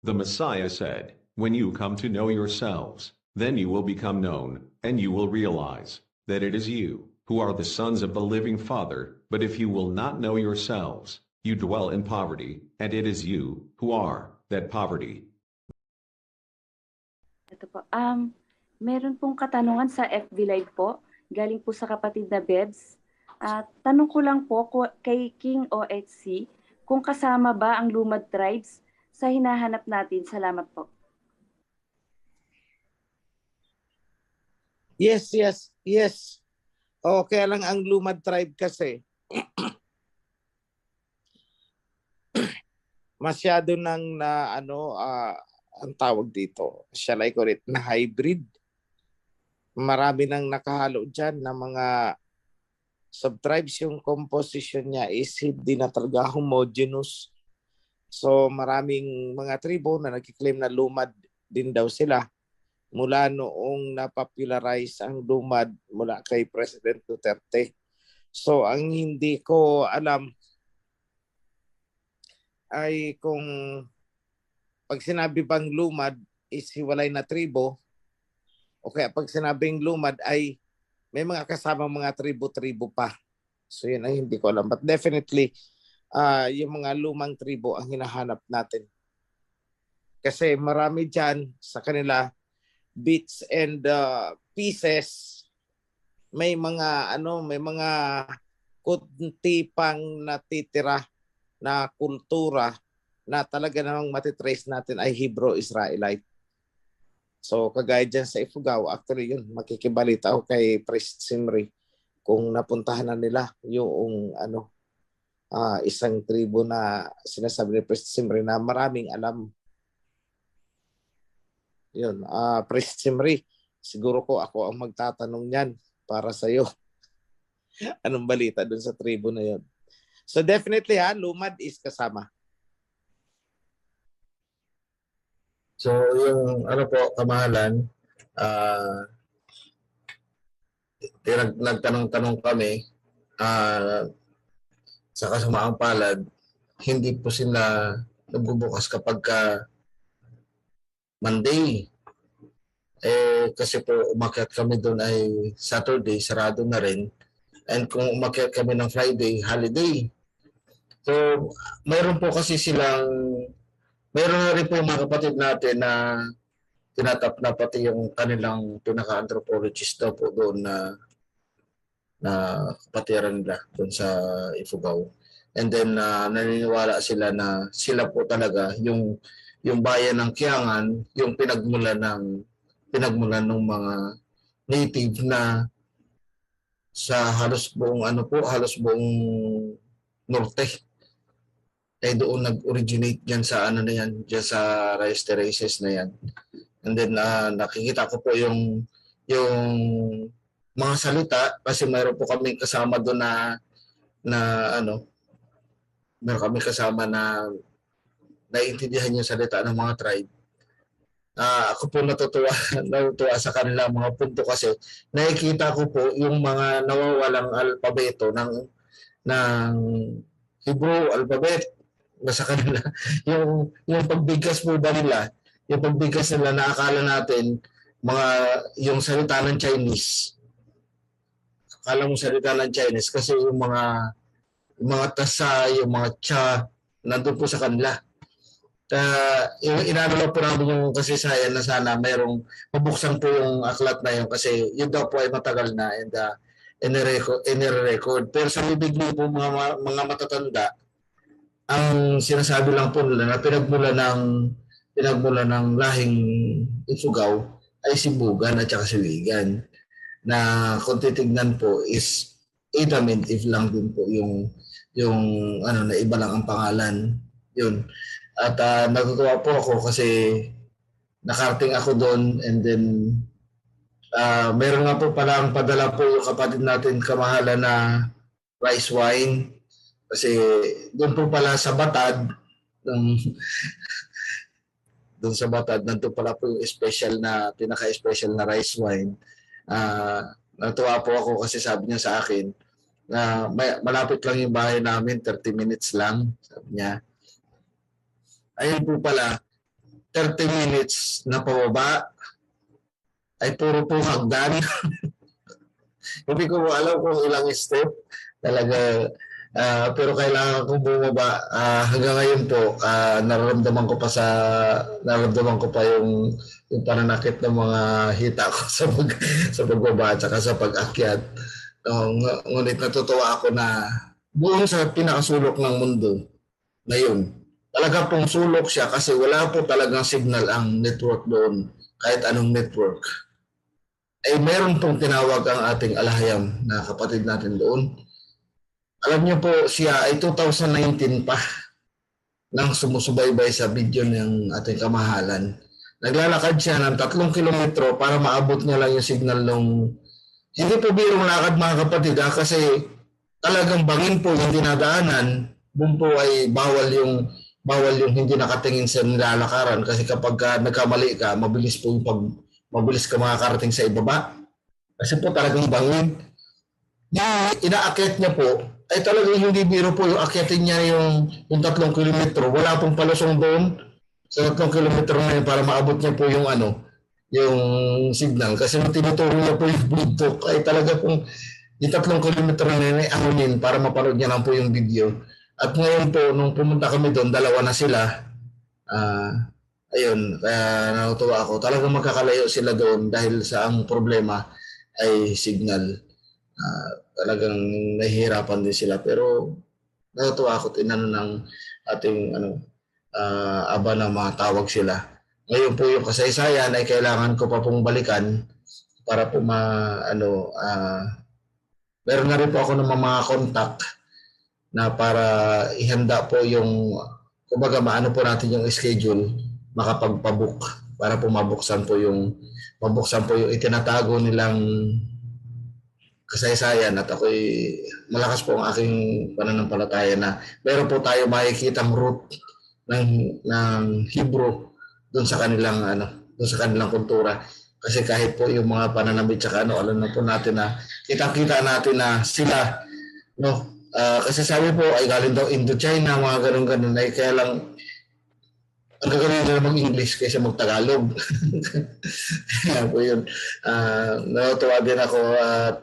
The Messiah said, "When you come to know yourselves, then you will become known, and you will realize that it is you who are the sons of the living Father. But if you will not know yourselves, you dwell in poverty, and it is you who are that poverty." Ito po. Meron pong katanungan sa FB Live po. Galing po sa kapatid na Bebs. Tanong ko lang po kay King OHC kung kasama ba ang Lumad Tribes sa hinahanap natin. Salamat po. Yes. Kaya lang ang Lumad Tribe kasi masyado nang ang tawag dito, shall I call it, na hybrid. Marami nang nakahalo dyan na mga subtribes. Yung composition niya is hindi na talaga homogeneous. So maraming mga tribo na nagkiklaim na lumad din daw sila mula noong napopularize ang lumad mula kay President Duterte. So ang hindi ko alam ay kung pag sinabi bang lumad is hiwalay na tribo, o kaya pag sinabing lumad ay may mga kasamang mga tribo-tribo pa. So yun ang hindi ko alam. But definitely, yung mga lumang tribo ang hinahanap natin. Kasi marami dyan sa kanila bits and pieces. May mga kunti pang natitira na kultura na talaga namang matitrace natin ay Hebrew-Israelite. So kagaya dyan sa Ifugao, actually yun, makikibalita ako kay Priest Simri kung napuntahan na nila yung isang tribo na sinasabi ni Priest Simri na maraming alam. Yun, Priest Simri, siguro ko ako ang magtatanong niyan para sa iyo. Anong balita dun sa tribo na yun? So definitely lumad is kasama. So yung kamahalan, nagtanong-tanong kami sa kasamaang palad, hindi po sila nagbubukas kapag Monday. Kasi po umakyat kami doon ay Saturday, sarado na rin. And kung umakyat kami ng Friday, holiday. So mayroon po kasi mayroon na rin po mga kapatid natin na tinatap na pati yung kanilang pinaka-anthropologist daw po doon na kapatiran nila doon sa Ifugao. And then naniniwala sila na sila po talaga yung bayan ng Kiangan, yung pinagmulan ng mga native na sa halos buong norte. Doon nag-originate diyan sa diyan sa rice terraces na yan. And then nakikita ko po yung mga salita kasi mayroon po kami kasama doon meron kami kasama na naiintindihan yung salita ng mga tribe. Ako po natutuwa sa kanila mga punto kasi nakikita ko po yung mga nawawalang alpabeto ng Hebrew alphabet sa kanila. yung pagbigkas po ba nila, yung pagbigkas nila na akala natin yung salita ng Chinese. Akala mo salita ng Chinese kasi yung mga tasa, yung mga cha, nandun po sa kanila. Inano po namin yung kasaysayan na sana mayroong mabuksan po yung aklat na yun kasi yun daw po ay matagal na and in-record. Pero sa bibig mo po mga matatanda, ang sinasabi lang po nila na pinagmula ng lahing Ifugao ay si Bugan at saka si Wigan. Na kung titignan po is Idamintif lang din po yung na iba lang ang pangalan. Yun. At natutuwa po ako kasi nakarating ako doon and then meron nga po pala ang padala po yung kapatid natin kamahalan na rice wine. Kasi doon po pala sa Batad, doon sa Batad, nandun pala po yung pinaka-special na rice wine. Natuwa po ako kasi sabi niya sa akin na malapit lang yung bahay namin, 30 minutes lang, sabi niya. Ayun po pala, 30 minutes na pababa ay puro po hagdan. Hindi ko alam kung ilang step talaga. Pero kailangan kong bumaba. Hanggang ngayon po, nararamdaman ko pa yung pananakit ng mga hita ko sa pagbaba at saka sa pag-akyat. Ngunit natutuwa ako na buong sa pinakasulok ng mundo na yun. Talaga pong sulok siya kasi wala po talagang signal ang network doon, kahit anong network. Ay meron pong tinawag ang ating alahayam na kapatid natin doon. Alam niyo po, siya ay 2019 pa nang sumusubaybay sa video ng ating kamahalan. Naglalakad siya ng 3 kilometro para maabot niya lang yung signal ng... Hindi po birong lakad mga kapatid kasi talagang bangin po yung dinadaanan. Doon po ay bawal yung hindi nakatingin sa nilalakaran kasi kapag nagkamali ka, mabilis ka makakarating sa ibaba. Kasi po talagang bangin. Inaakyat niya po, ay talagang hindi biro po yung akyatin niya yung 3 kilometro. Wala pong palusong doon sa 3 kilometro na yun para maabot niya po yung signal. Kasi tinuturo niya po yung Bluetooth ay talaga pong yung 3 kilometro na yun ay anunin para mapanood niya lang po yung video. At ngayon po, nung pumunta kami doon, 2 na sila. Ayun, kaya natutuwa ako. Talagang magkakalayo sila doon dahil sa ang problema ay signal. Talagang nahihirapan din sila pero natutuwa ako tinanong ng ating aba na matawag sila. Ngayon po yung kasaysayan ay kailangan ko pa pong balikan para po meron na rin po ako ng mga contact na para ihanda po yung kumbaga maano po natin yung schedule makapagpabook para po mabuksan po yung itinatago nilang kasaysayan at ako'y malakas po ang aking pananampalataya na meron po tayo makikitang root ng Hebrew doon sa kanilang kultura kasi kahit po yung mga pananamit saka alam na po natin na kitang-kita natin na sila kasi sabi po ay galing daw Indochina mga ganun ay kaya lang ang gagawin nila mag-English kaysa mag-Tagalog. Kaya po yun. Natutuwa din ako at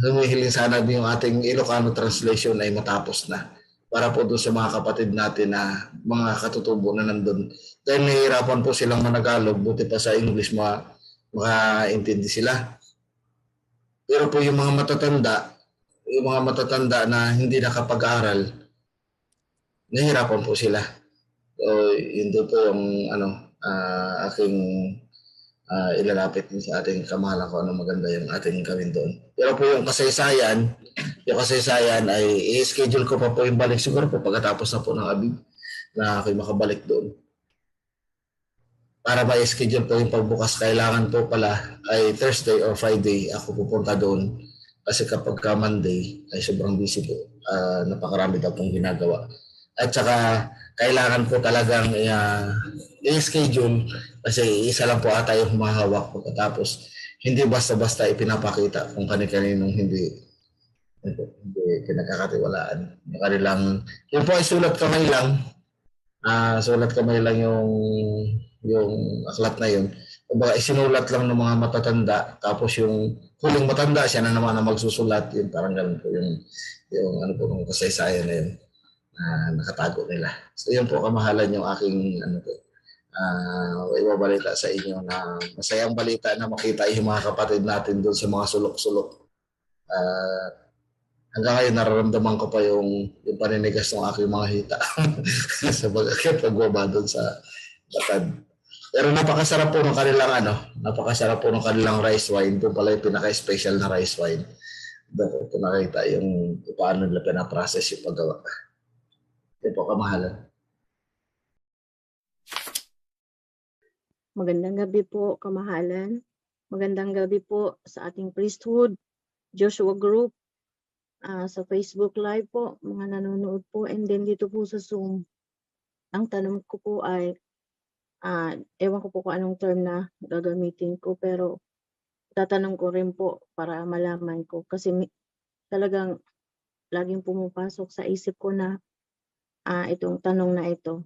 humihiling sana din yung ating Ilocano translation ay matapos na para po doon sa mga kapatid natin na mga katutubo na nandun. Dahil nahihirapan po silang managalog, buti pa sa English makaintindi sila. Pero po yung mga matatanda na hindi nakapag-aral, nahihirapan po sila. So, yun doon po yung aking ilalapit din sa ating kamahalan ko ano maganda yung ating gawin doon. Pero po yung kasaysayan ay i-schedule ko pa po yung balik siguro po pagkatapos na po ng Abib na ako'y makabalik doon. Para ma-schedule po yung pagbukas, kailangan po pala ay Thursday or Friday ako pupunta doon kasi kapag Monday ay sobrang busy po. Napakarami daw pong ginagawa. At saka kailangan po talagang i-schedule kasi isa lang po ata yung humahawak pagkatapos hindi basta-basta ipinapakita kung kani-kaninong hindi pinagkakatiwalaan. Yung po ay sulat kamay lang yung aklat na yun. Kumbaga isinulat lang ng mga matatanda tapos yung huling matanda siya na naman na magsusulat yun parang ganun po yung yung kasaysayan na yun. Nakatago nila. So yun po kamahalan yung aking ibabalita sa inyo na masayang balita na makita yung mga kapatid natin doon sa mga sulok-sulok. Hanggang ngayon nararamdaman ko pa yung paninigas ng aking mga hita sa pagbaba doon sa Batad. Pero napakasarap po ng kanilang rice wine. Doon pala yung pinaka-special na rice wine. Doon ko nakita yung paano nila pinaprocess yung paggawa. Ito po kamahalan. Magandang gabi po, kamahalan. Magandang gabi po sa ating priesthood, Joshua Group, sa Facebook Live po, mga nanonood po, and then dito po sa Zoom. Ang tanong ko po ay, ewan ko po kung anong term na gagamitin ko, pero tatanong ko rin po para malaman ko. Kasi talagang laging pumapasok sa isip ko na itong tanong na ito.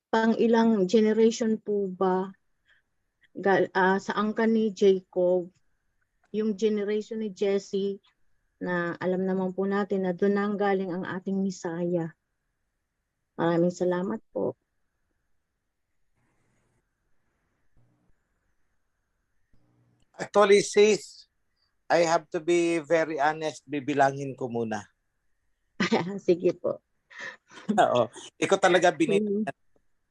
Pang ilang generation po ba sa angkan ni Jacob, yung generation ni Jesse, na alam naman po natin na doon nang galing ang ating Misaya. Maraming salamat po. Actually, sis, I have to be very honest, bibilangin ko muna. Sige po. Oo. Ikaw talaga binili Mm,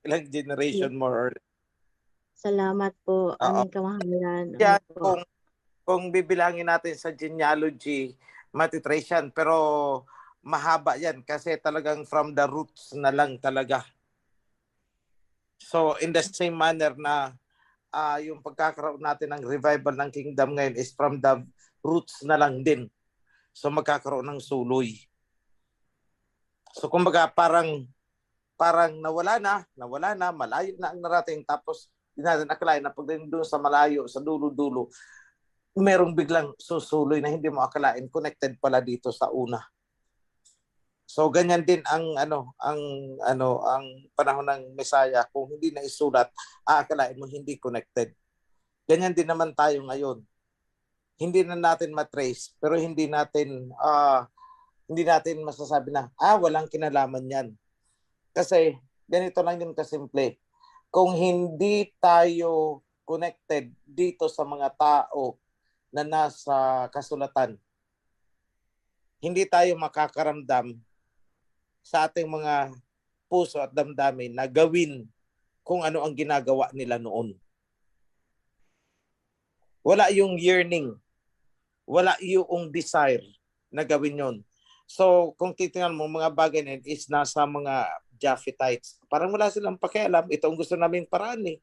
ilang generation more or Salamat po, oo. aming kamahalan. Yan, Opo. kung bibilangin natin sa genealogy, matitrace yan. Pero mahaba yan kasi talagang from the roots na lang talaga. So in the same manner na yung pagkakaroon natin ng revival ng kingdom ngayon is from the roots na lang din. So magkakaroon ng suloy. So kumbaga parang nawala na, malayo na ang narating, tapos di natin akalain na pagdating doon sa malayo, sa dulo-dulo, merong biglang susuloy na hindi mo akalain connected pala dito sa una. So ganyan din ang panahon ng Messiah, kung hindi na isulat, aakalain mo hindi connected. Ganyan din naman tayo ngayon. Hindi na natin matrace, pero hindi natin masasabi na walang kinalaman yan. Kasi ganito lang din kasimple. Kung hindi tayo connected dito sa mga tao na nasa kasulatan, hindi tayo makakaramdam sa ating mga puso at damdamin na gawin kung ano ang ginagawa nila noon. Wala yung yearning, wala yung desire na gawin yon. So kung titingnan mo, mga bagay na yun is nasa mga Japhetites. Parang wala silang pakialam. Ito ang gusto naming paraan eh.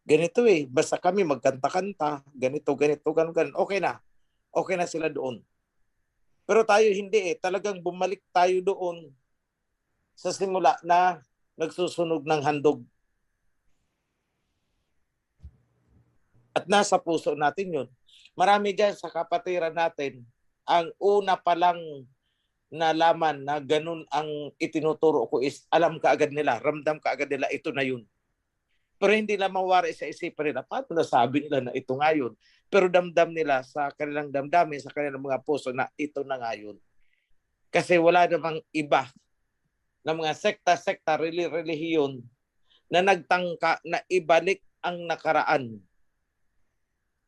Ganito eh. Basta kami magkanta-kanta. Ganito, ganun. Okay na. Okay na sila doon. Pero tayo hindi eh. Talagang bumalik tayo doon sa simula na nagsusunog ng handog. At nasa puso natin yun. Marami dyan sa kapatiran natin, ang una pa lang nalaman na ganun ang itinuturo ko is alam kaagad nila, ramdam kaagad nila, ito na yun. Pero hindi na mawari sa isipan nila, paano nasabi nila na ito nga yun? Pero damdam nila sa kanilang damdamin, sa kanilang mga puso na ito na nga yun. Kasi wala namang iba na mga sekta-sekta, relihiyon na nagtangka na ibalik ang nakaraan.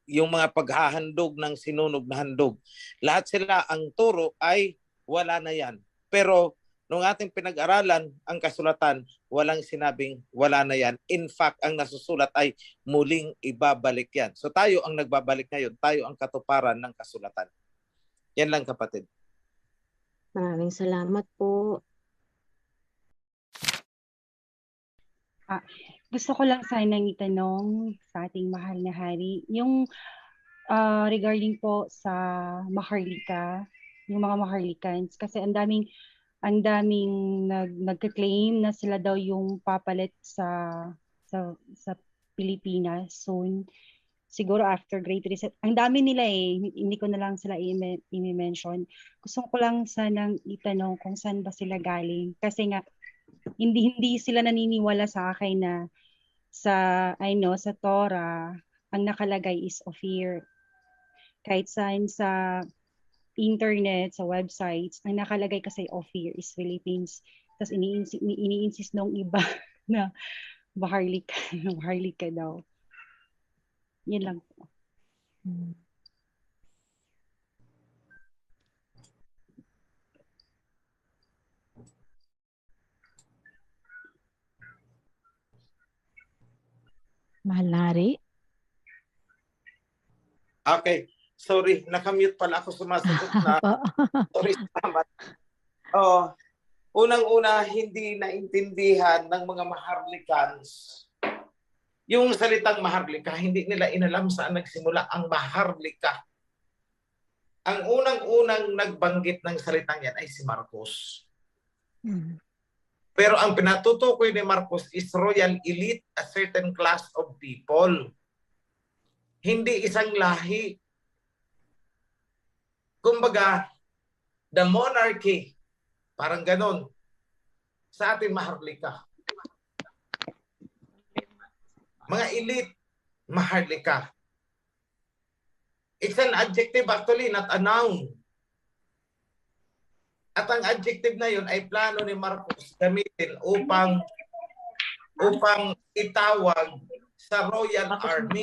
Yung mga paghahandog ng sinunog na handog. Lahat sila, ang turo ay wala na yan. Pero nung ating pinag-aralan ang kasulatan, walang sinabing wala na yan. In fact, ang nasusulat ay muling ibabalik yan. So tayo ang nagbabalik ngayon. Tayo ang katuparan ng kasulatan. Yan lang, kapatid. Maraming salamat po. Gusto ko lang sanang itanong sa ating mahal na hari, yung regarding po sa Maharlika, yung mga Maharlikans, kasi ang daming nagka-claim na sila daw yung papalit sa Pilipinas soon. Siguro after Great Reset. Ang dami nila eh, hindi ko na lang sila i-mention. Gusto ko lang sanang itanong kung saan ba sila galing. Kasi nga, hindi sila naniniwala sa akin na sa Torah, ang nakalagay is Ophir. Kahit saan sa internet, sa websites, ang nakalagay kasi Ophir is Philippines. Tapos ini-insist nung iba na Maharlika daw. Yan lang po. Mahal na hari. Okay. Sorry, nakamute pala ako, sumasagot na. Sorry, salamat. Unang-una, hindi naintindihan ng mga Maharlikans. Yung salitang Maharlika, hindi nila inalam saan nagsimula ang Maharlika. Ang unang-unang nagbanggit ng salitang yan ay si Marcos. Pero ang pinatutukoy ni Marcos is royal elite, a certain class of people. Hindi isang lahi. Kumbaga, the monarchy, parang ganon, sa ating Maharlika. Mga elite, maharlika. It's an adjective actually, not a noun. At ang adjective na yun ay plano ni Marcos gamitin upang itawag sa Royal Army.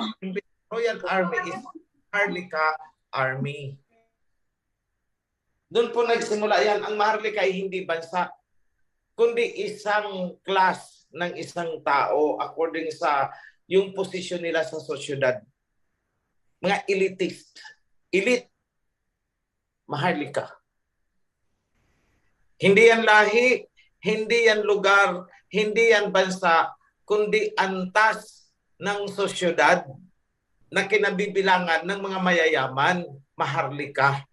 Royal Army is Maharlika Army. Doon po nagsimula yan. Ang Maharlika ay hindi bansa, kundi isang class ng isang tao according sa yung posisyon nila sa sosyedad. Mga elitist. Elite. Maharlika. Hindi yan lahi, hindi yan lugar, hindi yan bansa, kundi antas ng sosyedad na kinabibilangan ng mga mayayaman, maharlika.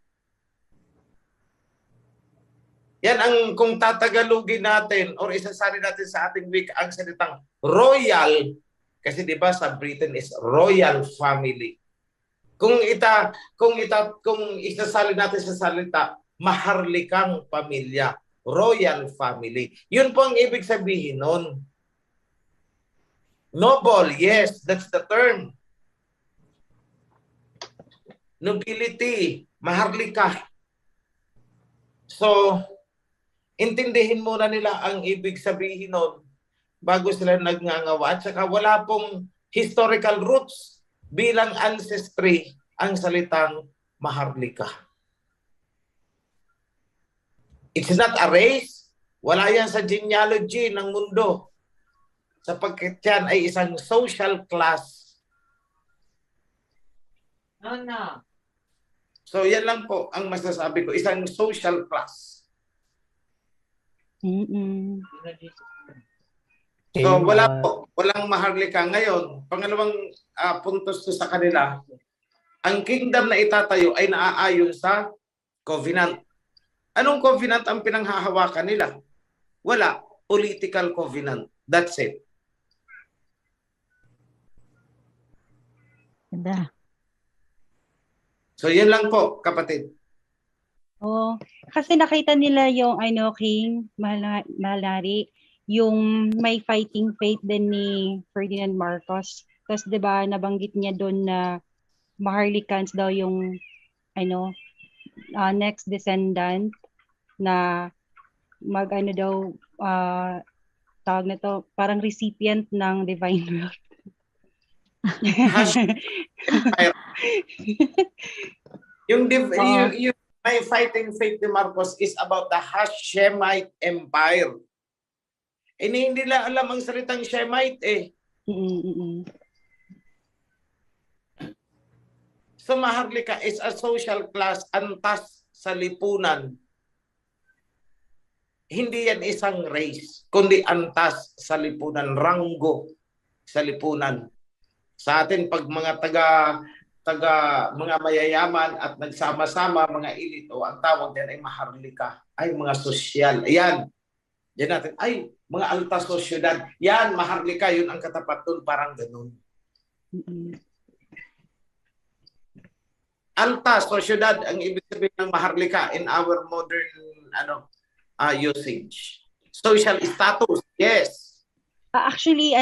Yan ang kung tatagalugin natin or isasali natin sa ating week ang salitang royal, kasi di ba sa Britain is royal family. Kung isasali natin sa salita maharlikang pamilya, royal family. Yun po ang ibig sabihin nun. Noble, yes, that's the term. Nobility, maharlika. So, intindihin muna nila ang ibig sabihin nun bago sila nagngangawa. At saka wala pong historical roots bilang ancestry ang salitang maharlika. It's not a race. Wala yan sa genealogy ng mundo. Sapagkat yan ay isang social class. So yan lang po ang masasabi ko. Isang social class. So wala po. Walang maharlika. Ngayon, pangalawang puntos to sa kanila, ang kingdom na itatayo ay naaayon sa covenant. Anong covenant ang pinanghahawakan nila? Wala. Political covenant. That's it. Ganda. So, yan lang po, kapatid. Oh, kasi nakita nila yung King Malari, yung may fighting faith din ni Ferdinand Marcos. Tapos 'di ba nabanggit niya doon na Maharlikans daw yung next descendant na daw tawag na to, parang recipient ng divine wealth. yung may fighting faith ni Marcos is about the Hashemite Empire. Hindi nila alam ang salitang Shemite eh. So maharlika is a social class antas sa lipunan. Hindi yan isang race, kundi antas sa lipunan, ranggo sa lipunan. Sa atin pag mga mga mayayaman at nagsama-sama mga elite o ang tawag din ay maharlika, ay mga sosyal. Ayan. Diyan natin, ay mga alta sosyedad. Yan, maharlika, yun ang katapat doon, parang ganun. Alta sosyedad ang ibig sabihin ng maharlika in our modern usage. Social status, yes. Actually,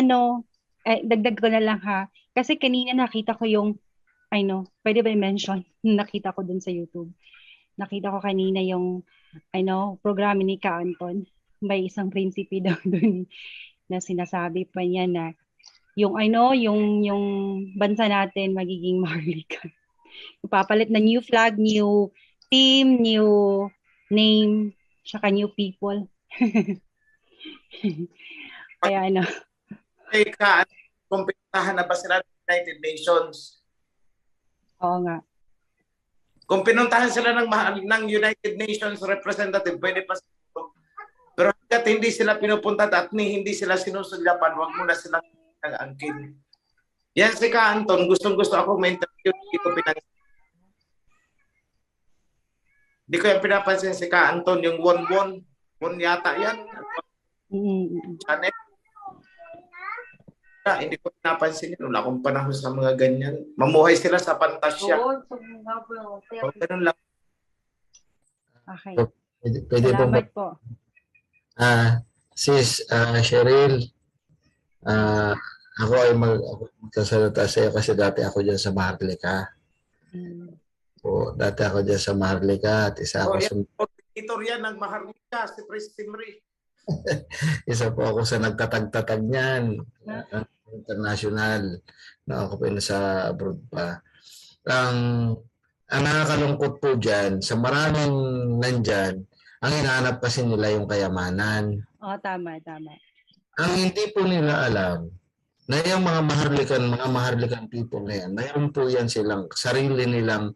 dagdag ko na lang ha. Kasi kanina nakita ko yung, pwede ba i-mention? Nakita ko dun sa YouTube. Nakita ko kanina yung, programa ni Ka Anton. May isang prinsipe daw dun na sinasabi pa niya na yung, yung bansa natin magiging maharlika. Ipapalit na new flag, new team, new name, tsaka new people. Kaya kumpitahan na ba sila ng United Nations? Oo nga. Kung pinuntahan sila ng United Nations representative, pwede pa sila. Pero hanggat hindi sila pinupunta at hindi sila sinusulyapan, wag mo na silang angkin. Yan si Ka Anton, gustong-gusto ako ma-interview. Hindi ko yung pinapansin si Ka Anton, yung Won yata yan. Channel. Hindi ko pinapansin yun. Wala akong panahon sa mga ganyan. Mamuhay sila sa pantasya. Ganun lang. Okay. Pwede Salamat po. Sis Cheryl, Ako ay magsasalita sa iyo kasi dati ako dyan sa Maharlika. Mm. O, dati ako dyan sa Maharlika at isa ako sa Editor yan ng Maharlika, si Preston Ray. isa po ako sa nagtatag-tatag niyan. International. Na ako pa sa abroad pa. Ang nakakalungkot po dyan, sa maraming nandyan, ang hinahanap kasi nila yung kayamanan. Oo, tama. Ang hindi po nila alam, na yung mga Maharlikan people na yan, mayroon po yan silang sarili nilang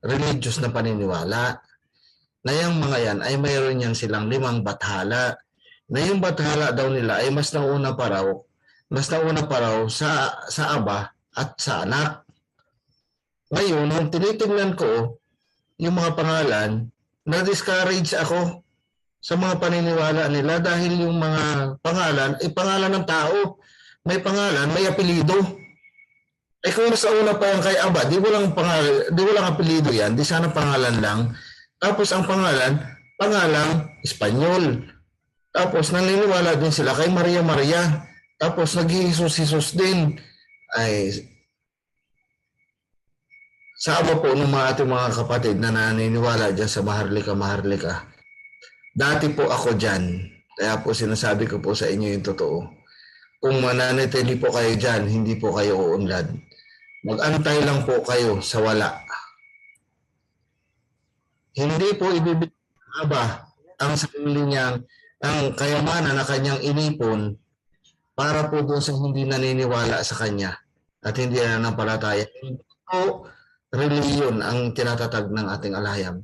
religious na paniniwala. Na yung mga yan ay mayroon yan silang 5 bathala. Na yung bathala daw nila ay mas nauna pa raw sa aba at sa anak. Ngayon, nung tinitingnan ko yung mga pangalan, na-discourage ako sa mga paniniwala nila dahil yung mga pangalan ay pangalan ng tao. May pangalan, may apelido. Eh kung mas una pa yan kay Aba, di walang apelido yan, di sana pangalan lang. Tapos ang pangalang Espanyol. Tapos naniniwala din sila kay Maria Maria. Tapos nag-iisus din. Ay, sa aba po ng mga ating mga kapatid na naniniwala dyan sa Maharlika. Dati po ako dyan. Kaya po sinasabi ko po sa inyo yung totoo. Kung mananatili po kayo dyan, hindi po kayo uunlad. Mag-antay lang po kayo sa wala. Hindi po ibibigay ng Aba ang sarili niyang, ang kayamanan na kanyang inipon para po doon sa hindi naniniwala sa kanya at hindi na nampalataya. Hindi po reliyon ang tinatatag ng ating alahayam.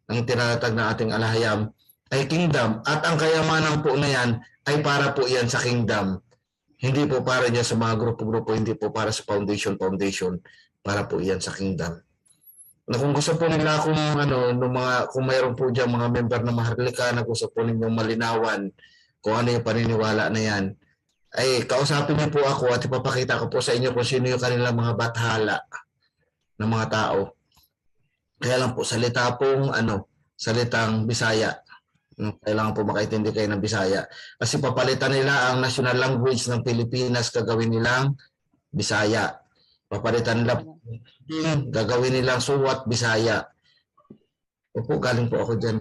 Ang tinatatag ng ating alahayam ay kingdom at ang kayamanan po na yan ay para po yan sa kingdom. Hindi po para niya sa mga grupo-grupo, hindi po para sa foundation, para po yan sa kingdom. Na kung gusto po nila kung mayroon po diyan mga member na Maharlika na gusto po ninyong malinawan kung ano yung paniniwala na yan, ay kausapin niyo po ako at ipapakita ko po sa inyo kung sino yung kanilang mga bathala ng mga tao. Kaya lang po, salitang Bisaya. Kailangan po makaintindi kayo ng Bisaya. Kasi papalitan nila ang national language ng Pilipinas, gagawin nilang Bisaya. Papalitan nila, gagawin nilang Suwat Bisaya. Opo, galing po ako dyan.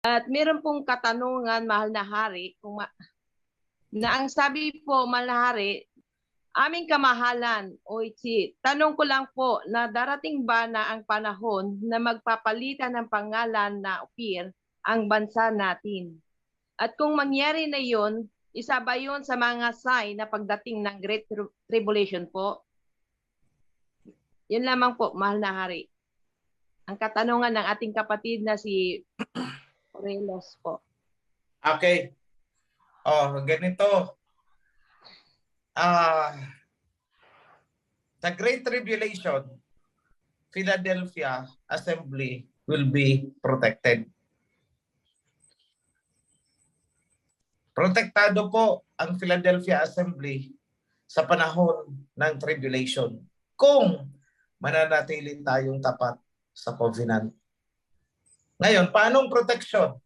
At meron pong katanungan, mahal na hari, na ang sabi po, mahal na hari, aming kamahalan, Oichi, tanong ko lang po na darating ba na ang panahon na magpapalitan ng pangalan na Ophir ang bansa natin? At kung mangyari na yon, isa ba yun sa mga sign na pagdating ng Great Tribulation po? Yun lamang po, mahal na hari. Ang katanungan ng ating kapatid na si Morelos po. Okay. Ganito. The Great Tribulation, Philadelphia Assembly will be protected. Protektado po ang Philadelphia Assembly sa panahon ng tribulation kung mananatili tayong tapat sa covenant. Ngayon, paanong protection?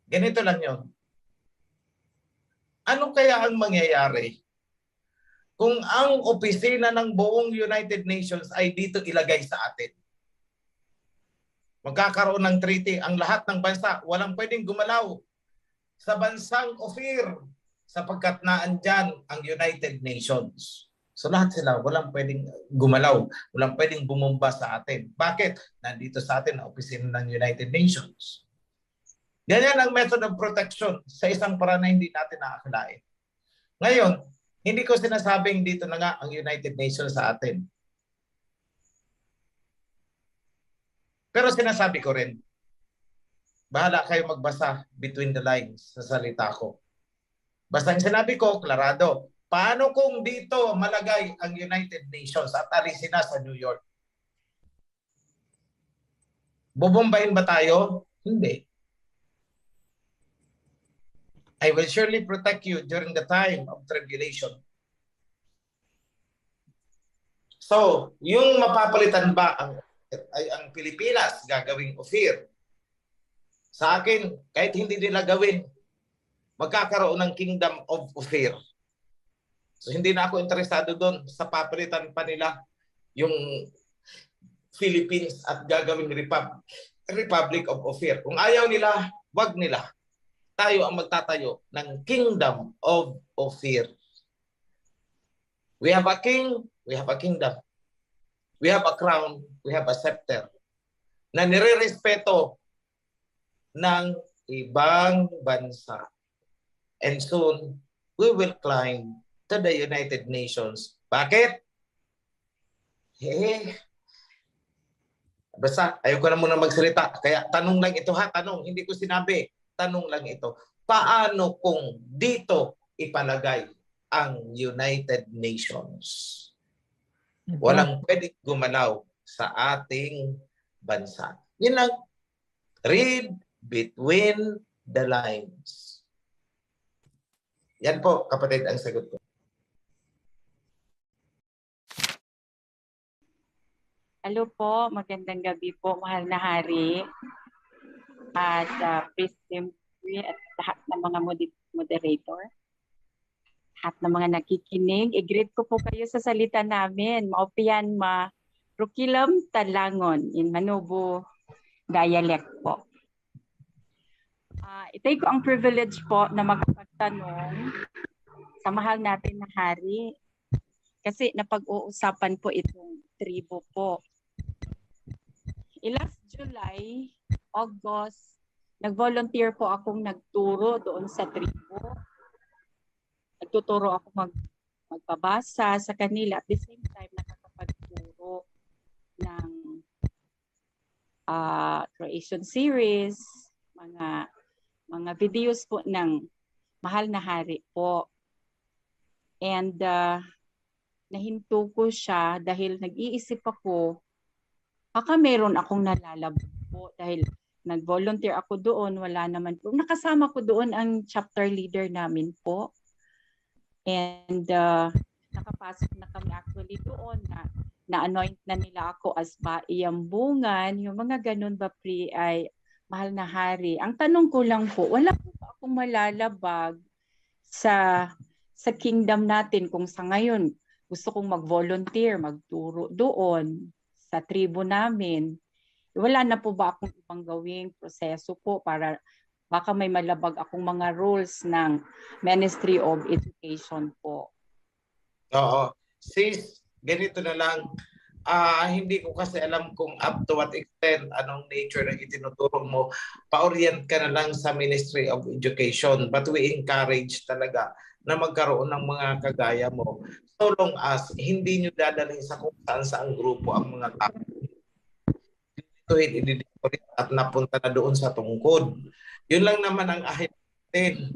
Ganito lang yon. Ano kaya ang mangyayari kung ang opisina ng buong United Nations ay dito ilagay sa atin? Magkakaroon ng treaty ang lahat ng bansa. Walang pwedeng gumalaw sa bansang Ophir sapagkat naandyan ang United Nations. So lahat sila, walang pwedeng gumalaw, walang pwedeng bumomba sa atin. Bakit? Nandito sa atin ang opisina ng United Nations. Ganyan ang method of protection sa isang paraan na hindi natin nakakalain. Ngayon, hindi ko sinasabing dito na nga ang United Nations sa atin. Pero sinasabi ko rin, bahala kayo magbasa between the lines sa salita ko. Basta yung sinabi ko, klarado. Paano kung dito malagay ang United Nations at alisin na sa New York? Bubombahin ba tayo? Hindi. I will surely protect you during the time of tribulation. So, yung mapapalitan ba ang Pilipinas gagawing Ophir? Sa akin, kahit hindi nila gawin, magkakaroon ng Kingdom of Ophir. So hindi na ako interesado doon sa papalitan pa nila yung Philippines at gagawing Republic of Ophir. Kung ayaw nila, wag nila. Tayo ang magtatayo ng Kingdom of Ophir. We have a king, we have a kingdom. We have a crown, we have a scepter na nire-respeto ng ibang bansa. And soon, we will climb to the United Nations. Bakit? Basta, ayoko na muna magsalita. Kaya tanong lang ito ha, tanong. Hindi ko sinabi. Tanong lang ito. Paano kung dito ipalagay ang United Nations? Walang pwedeng gumalaw sa ating bansa. Yun lang. Read between the lines. Yan po, kapatid, ang sagot ko. Hello po, magandang gabi po, mahal na hari. At Priest Timothy at lahat ng mga moderator. Lahat ng mga nakikinig, i-greet ko po kayo sa salita namin. Maopian Rukilam Talangon in Manubo dialect po. I-take ko ang privilege po na makapagtanong sa mahal natin na hari kasi napag-uusapan po itong tribo po. Last July, August, nag-volunteer po akong nagturo doon sa tribo. Nagtuturo ako magpabasa sa kanila at the same time nakakapagturo ng creation series, mga videos po ng mahal na hari po. And nahinto ko siya dahil nag-iisip ako, baka meron akong nalalabog po dahil nag-volunteer ako doon, wala naman po. Nakasama ko doon ang chapter leader namin po. And nakapasok na kami actually doon na-anoint na nila ako as baiyambungan. Yung mga ganun ba pre ay mahal na hari. Ang tanong ko lang po, wala po ba akong malalabag sa kingdom natin kung sa ngayon gusto kong mag-volunteer, magturo doon sa tribo namin. Wala na po ba akong ibang gawing proseso po para baka may malabag akong mga rules ng Ministry of Education po? Oo. Sis, ganito na lang. Hindi ko kasi alam kung up to what extent, anong nature ng itinuturo mo. Pa-orient ka na lang sa Ministry of Education. But we encourage talaga na magkaroon ng mga kagaya mo. So long as hindi nyo dadalhin sa kung saan grupo ang mga tao. Ito at napunta na doon sa tungkod. Yun lang naman ang ahit natin.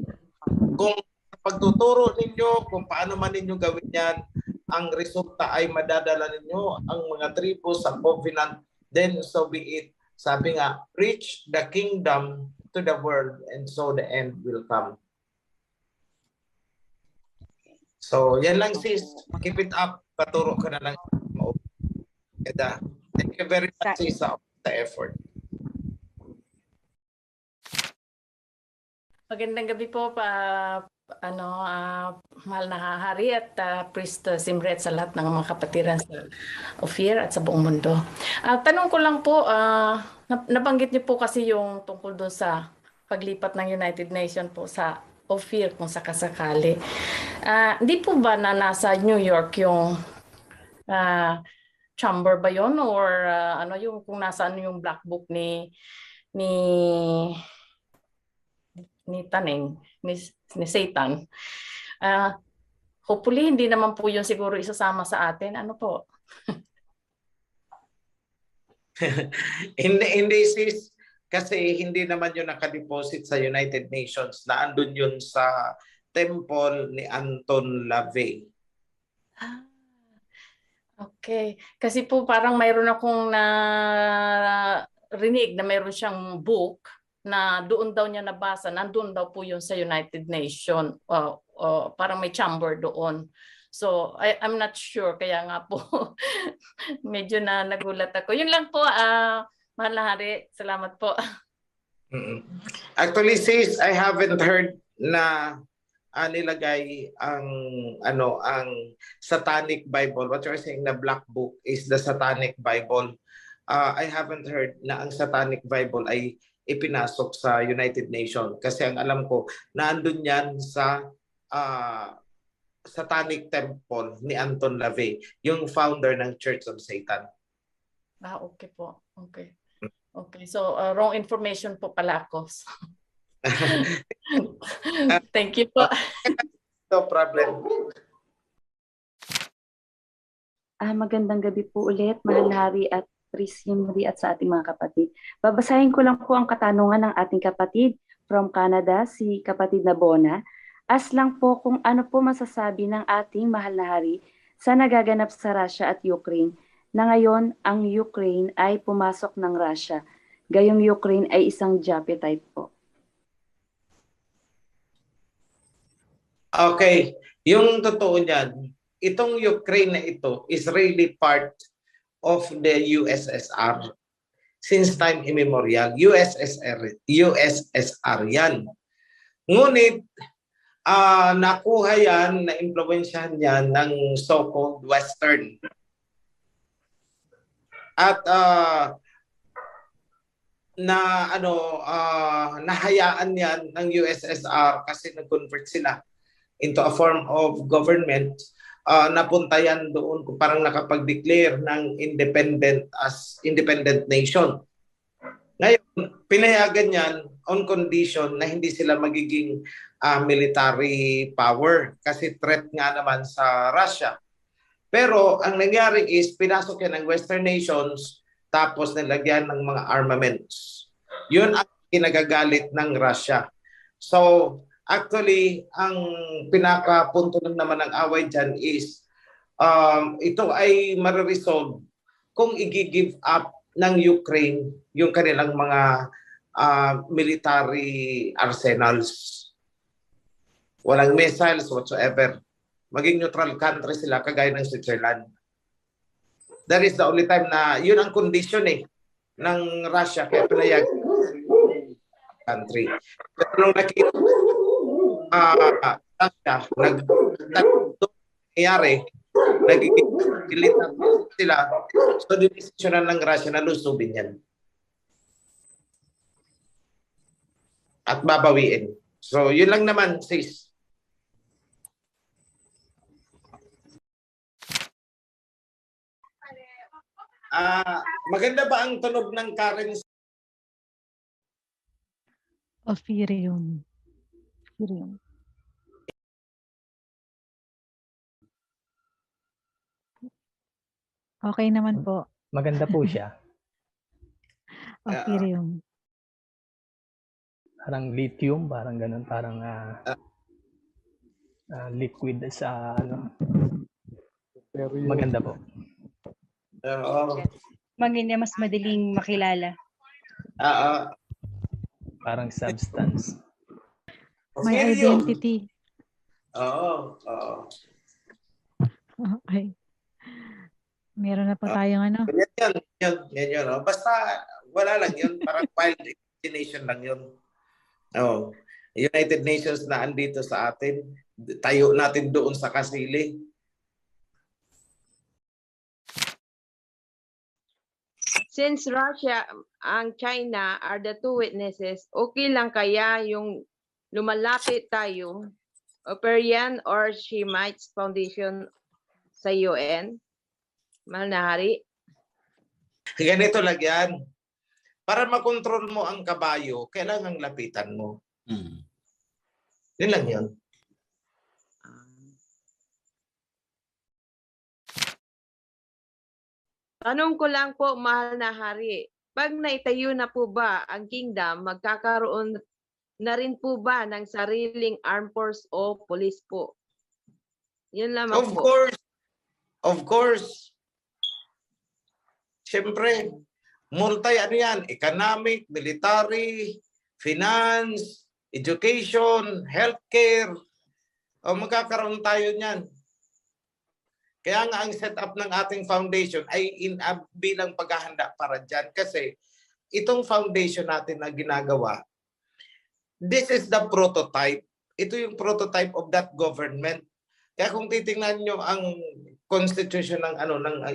Kung pagtuturo ninyo, kung paano man ninyo gawin yan, ang resulta ay madadala ninyo ang mga tribo sa covenant, then so be it. Sabi nga, preach the kingdom to the world and so the end will come. So, yan lang sis. Keep it up. Paturo ka na lang. Thank you very much sis sa effort. Magandang gabi po mahal na hari at Priest Simret sa lahat ng mga kapatiran sa Ophir at sa buong mundo. Tanong ko lang po, nabanggit niyo po kasi yung tungkol doon sa paglipat ng United Nations po sa Ophir kung sakasakali. Hindi po ba na nasa New York yung chamber ba yon or yung kung nasaan yung black book ni Taneng, ni Satan. Hopefully, hindi naman po yun siguro isasama sa atin. Ano po? Hindi sis. Kasi hindi naman yun nakadeposit sa United Nations. Naandun yun sa temple ni Anton LaVey. Okay. Kasi po parang mayroon akong rinig na mayroon siyang book na doon daw niya nabasa, nandun daw po yun sa United Nations. Parang may chamber doon. So, I'm not sure. Kaya nga po, medyo nagulat ako. Yun lang po, mahal na hari. Salamat po. Actually, sis, I haven't heard na nilagay ang Satanic Bible. What you're saying na Black Book is the Satanic Bible. I haven't heard na ang Satanic Bible ay ipinasok sa United Nations kasi ang alam ko naandun yan sa Satanic Temple ni Anton LaVey, yung founder ng Church of Satan. Okay po. Okay. Okay. So, wrong information po pala ako. Thank you po. No problem. Magandang gabi po ulit, Mahal na Hari at Priest Himri at sa ating mga kapatid. Babasahin ko lang po ang katanungan ng ating kapatid from Canada, si kapatid na Bona. As lang po kung ano po masasabi ng ating Mahal na Hari sa nagaganap sa Russia at Ukraine na ngayon ang Ukraine ay pumasok ng Russia. Gayong Ukraine ay isang Japhetite po. Okay, yung totoo niyan, itong Ukraine na ito is really part of the USSR since time immemorial. USSR yan. Ngunit, nakuha yan, na-impluwensyahan yan ng so-called Western. At nahayaan yan ng USSR kasi nag-convert sila into a form of government. Napunta yan doon kung parang nakapag-declare ng independent nation. Ngayon, pinayagan yan on condition na hindi sila magiging military power kasi threat nga naman sa Russia. Pero ang nangyari is pinasok yan ng Western nations tapos nilagyan ng mga armaments. Yun ang kinagagalit ng Russia. So, actually, ang pinakapunto lang naman ng away dyan is ito ay mariresolve kung i-give up ng Ukraine yung kanilang mga military arsenals. Walang missiles whatsoever. Maging neutral country sila kagaya ng Switzerland. That is the only time na yun ang condition ng Russia kaya pinayag country. Pero nung nakita Russia nangyayari, nagiging sila, so dinesisyonan ng Russia na lusubin yan. At babawiin. So yun lang naman, sis. Maganda ba ang tunog ng Karen? Ophirium. Okay naman po. Maganda po siya. Ophirium. Parang lithium, parang ganun, parang liquid sa maganda po. Maganda, mas madaling makilala. Parang substance. May identity. Oo. Okay. Meron na po tayong ano. Yan. Basta wala lang yun. Parang wild imagination lang yun. United Nations na andito sa atin. Tayo natin doon sa kasili. Since Russia and China are the two witnesses, okay lang kaya yung lumalapit tayo, Operian or Shemites Foundation sa UN? Mahal na Hari? Ganito lang yan. Para makontrol mo ang kabayo, kailangang lapitan mo. Yun lang yun. Tanong ko lang po, Mahal na Hari, pag naitayo na po ba ang kingdom, magkakaroon na rin po ba ng sariling armed force o police po? Yun lamang po. Of course. Siyempre, economic, military, finance, education, healthcare. Magkakaroon tayo niyan. Kaya nga ang setup ng ating foundation ay bilang paghahanda para dyan. Kasi itong foundation natin na ginagawa, this is the prototype ito yung prototype of that government. Kaya kung titingnan nyo ang constitution ng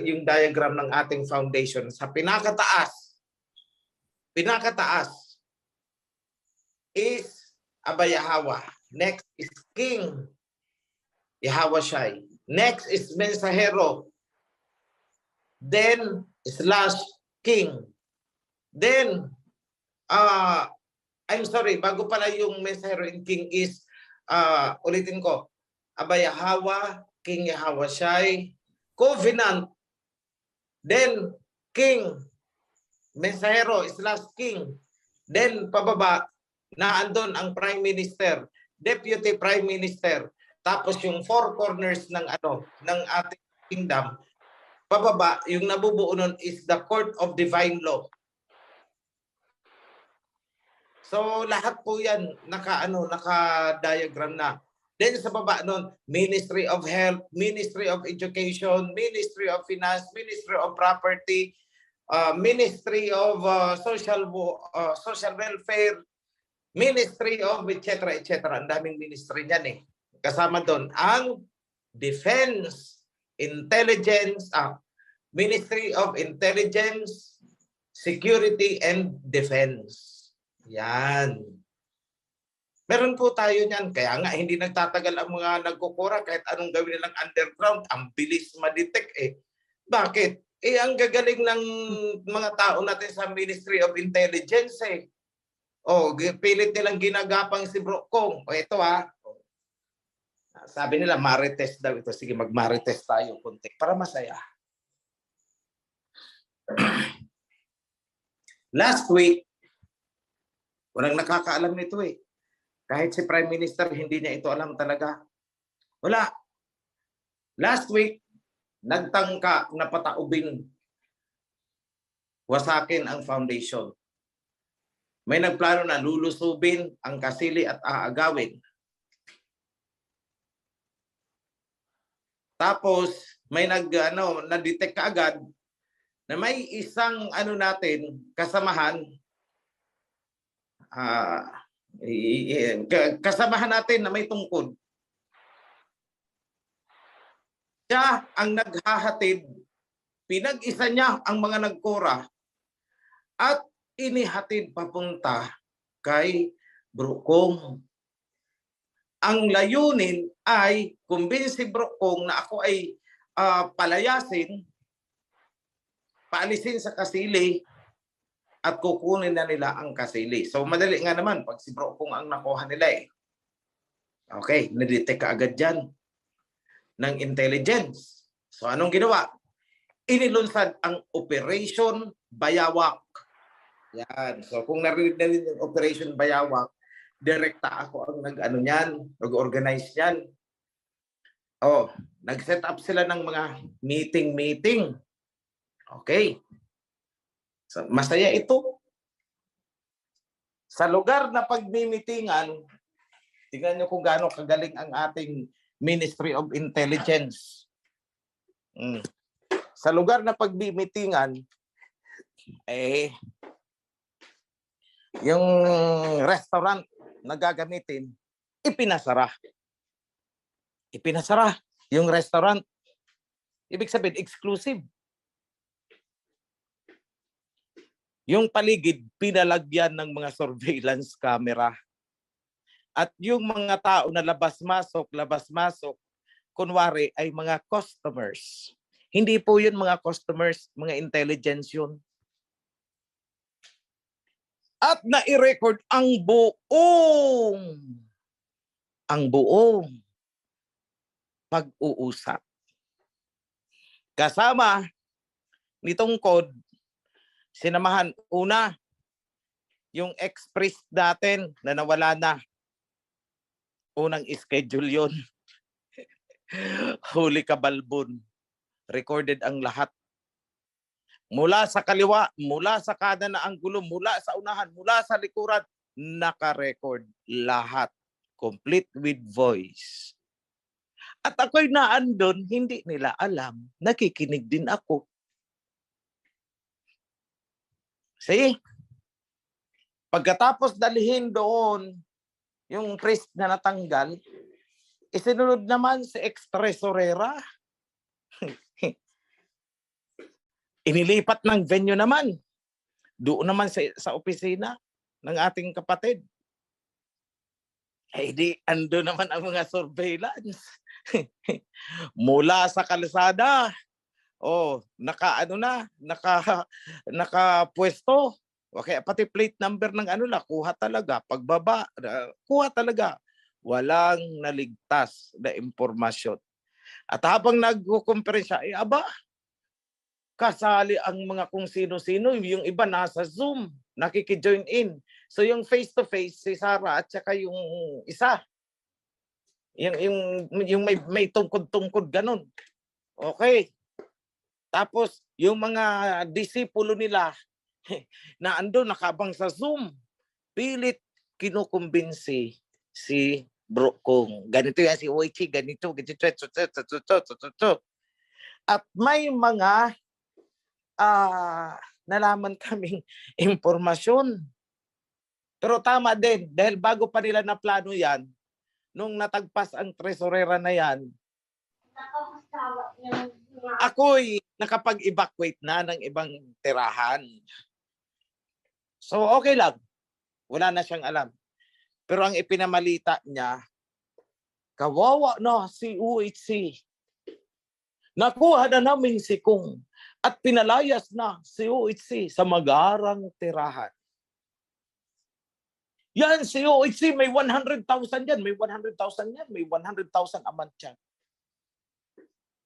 yung diagram ng ating foundation, sa pinakataas is Abayahawa. Next is King Yahawashai. Next is Mensahero. Then / King. Then I'm sorry, bago pala yung Mensahero and King is ulitin ko. Abayahawa, King Yahawashai, Covenant, then King, Mensahero / King, then pababa na andon ang Prime Minister, Deputy Prime Minister, tapos yung four corners ng ng ating kingdom, pababa yung nabubuo nun is the Court of Divine Law. So lahat po yan naka-diagram na. Then sa baba nun, Ministry of Health, Ministry of Education, Ministry of Finance, Ministry of Property, Ministry of Social Welfare, Ministry of etc. etc. Ang daming ministry niyan eh. Kasama doon ang Defense, Intelligence, Ministry of Intelligence, Security and Defense. Yan. Meron po tayo niyan. Kaya nga hindi nagtatagal ang mga nagkukura kahit anong gawin nilang underground. Ang bilis ma-detect eh. Bakit? Ang gagaling ng mga tao natin sa Ministry of Intelligence eh. Pilit nilang ginagapang si Bro Kong. Ito sabi nila marites daw ito. Sige, mag-marites tayo kunti para masaya. Last week, walang nakakaalam nito eh. Kahit si Prime Minister, hindi niya ito alam talaga. Wala. Last week, nagtangka na pataubing wasakin ang foundation. May nagplano na lulusubin ang kasili at aagawin. Tapos, may na-detect kaagad na may isang natin, kasamahan, kasamahan natin na may tungkod. Siya ang naghahatid, pinag-isa niya ang mga nagkura at inihatid papunta kay Bro Kong. Ang layunin ay kumbinsi si Bro Kong na ako ay palayasin, paalisin sa kasili at kukunin na nila ang kasili. So madali nga naman pag si Bro Kong ang nakuha nila eh. Okay, nadetect ka agad dyan ng intelligence. So anong ginawa? Inilunsad ang Operation Bayawak. Yan. So kung narinig na rin yung Operation Bayawak, direkta ako ang nag-organize niyan. Nag-set up sila ng mga meeting. Okay. So, masaya ito. Sa lugar na pagmimitingan, tingnan nyo kung gaano kagaling ang ating Ministry of Intelligence. Sa lugar na pagmimitingan, yung restaurant na gagamitin, ipinasara. Ipinasara yung restaurant. Ibig sabihin, exclusive. Yung paligid, pinalagyan ng mga surveillance camera. At yung mga tao na labas-masok, kunwari ay mga customers. Hindi po yun mga customers, mga intelligence yun. At nai-record ang buong pag-uusap. Kasama nitong code, sinamahan una yung ex-priest natin na nawala na. Unang schedule yun. Huli Kabalbon. Recorded ang lahat. Mula sa kaliwa, mula sa kanan na anggulo, mula sa unahan, mula sa likuran, naka-record lahat. Complete with voice. At ako'y naandun, hindi nila alam. Nakikinig din ako. See? Pagkatapos dalhin doon yung priest na natanggal, isinunod naman si ex-tresorera. Inilipat ng venue naman. Doon naman sa opisina ng ating kapatid. Eh di, ando naman ang mga surveillance. Mula sa kalsada, nakapwesto. Okay, pati plate number ng kuha talaga. Pagbaba, kuha talaga. Walang naligtas na impormasyon. At habang nagkukumperensya, kasali ang mga kung sino-sino, yung iba nasa Zoom, nakiki-join in. So yung face-to-face, si Sarah at saka yung isa, yung may tungkod-tungkod ganun. Okay. Tapos yung mga disipulo nila na ando nakabang sa Zoom, pilit kinukumbinsi si Bro Kung. Ganito yan si Oichi, ganito. At may mga nalaman kaming impormasyon. Pero tama din, dahil bago pa nila na plano yan, nung natagpas ang tresorera na yan, ako'y nakapag-evacuate na ng ibang tirahan. So okay lang, wala na siyang alam. Pero ang ipinamalita niya, kawawa na si UHC. Nakuha na namin si Kung at pinalayas na si UHC sa magarang tirahan. Yan, si UHC may 100,000 yan, may 100,000 yan, may 100,000 a month yan.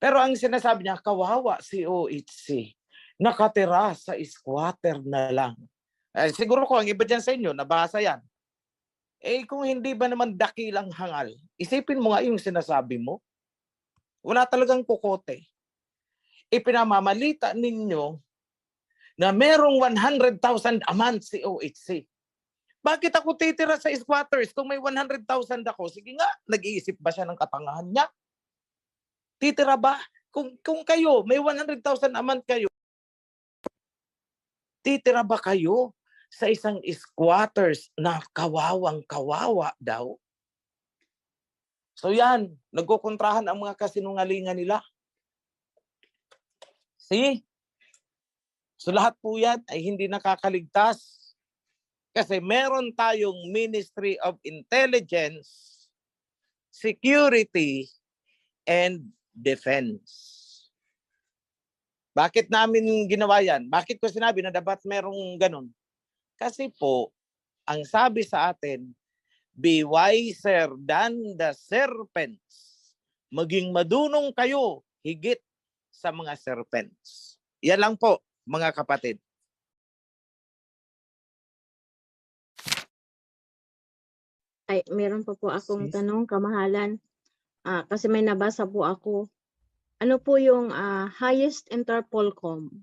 Pero ang sinasabi niya, kawawa si UHC. Nakatira sa squatter na lang. Siguro ko ang iba dyan sa inyo, nabasa yan. Kung hindi ba naman dakilang hangal, isipin mo nga yung sinasabi mo. Wala talagang kukote. Ipinamamalita ninyo na merong 100,000 a month si OHC. Bakit ako titira sa squatters kung may 100,000 ako? Sige nga, nag-iisip ba siya ng katangahan niya? Titira ba? Kung kayo, may 100,000 a month kayo, titira ba kayo sa isang squatters na kawawang-kawawa daw? So yan, nagkukontrahan ang mga kasinungalingan nila. See? So lahat po yan ay hindi nakakaligtas. Kasi meron tayong Ministry of Intelligence, Security, and Defense. Bakit namin ginawa yan? Bakit ko sinabi na dapat merong ganun? Kasi po, ang sabi sa atin, be wiser than the serpents. Maging madunong kayo higit sa mga serpents. Yan lang po, mga kapatid. Ay, meron pa po akong tanong, kamahalan. Kasi may nabasa po ako. Ano po yung highest Interpolcom?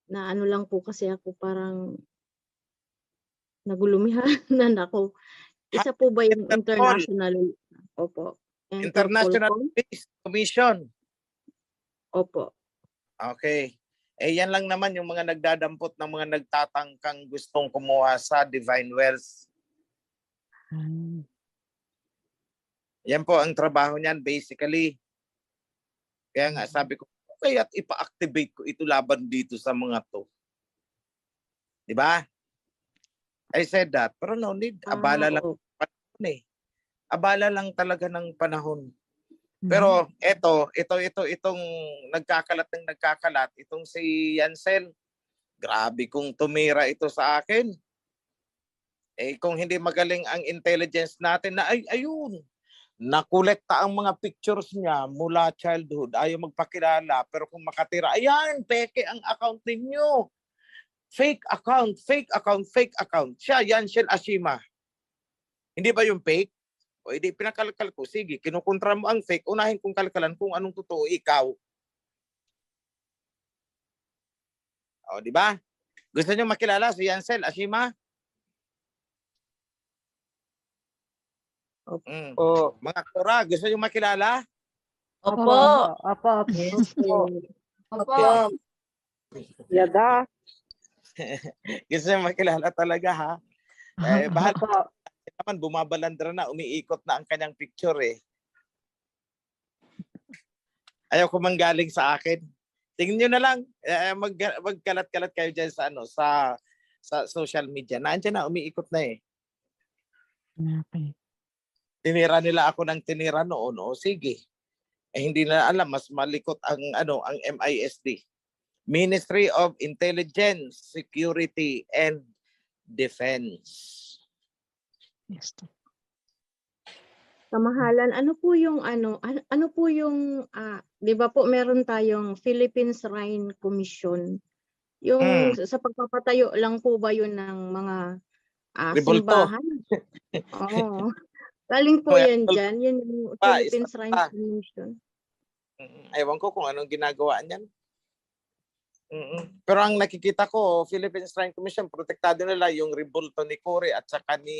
Na ano lang po kasi ako parang nagulumihan na ako. Isa po ba yung international? Opo. International Peace Commission. Opo. Okay. Yan lang naman yung mga nagdadampot ng mga nagtatangkang gustong kumuha sa divine wealth. Yan po ang trabaho niyan basically. Kaya nga sabi ko, kaya't ipa-activate ko ito laban dito sa mga to. Di ba? I said that. Pero no need. Abala lang panahon eh. Abala lang talaga ng panahon. Pero itong nagkakalat, itong si Yancel, grabe kung tumira ito sa akin. Kung hindi magaling ang intelligence natin na ayun, nakolekta ang mga pictures niya mula childhood, ayaw magpakilala, pero kung makatira, ayan, peke ang account ninyo. Fake account, fake account, fake account. Siya, Yancel Ashima. Hindi ba yung fake? O hindi, pinakalkal ko. Sige, kinukontra mo ang fake. Unahin kong kalkalan kung anong totoo ikaw. O, di ba? Gusto niyo makilala si Yancel Ashima? Opo. Mga Kora, gusto niyo makilala? Opo. Opo. Opo. Yada. Gusto niyo makilala talaga, ha? Bahala Opo. naman, bumabalandra na, umiikot na ang kanyang picture eh. Ayaw ko manggaling sa akin. Tingnan nyo na lang, magkalat-kalat kayo dyan sa, sa social media. Nandiyan na, umiikot na eh. Okay. Tinira nila ako ng tinira noon. O sige. Hindi na alam, mas malikot ang, ang MISD. Ministry of Intelligence, Security, and Defense. Yes. Kamahalan, ano po yung 'di ba po meron tayong Philippine Shrine Commission. Yung sa pagpapatayo lang po ba yun ng mga Revolto. simbahan? Oo. Galing po yan dyan, yun yung Philippine Shrine Commission. Ewan ko kung anong ginagawa niyan. Pero ang nakikita ko, Philippine Shrine Commission, protektado nila yung revolto ni Cory at saka ni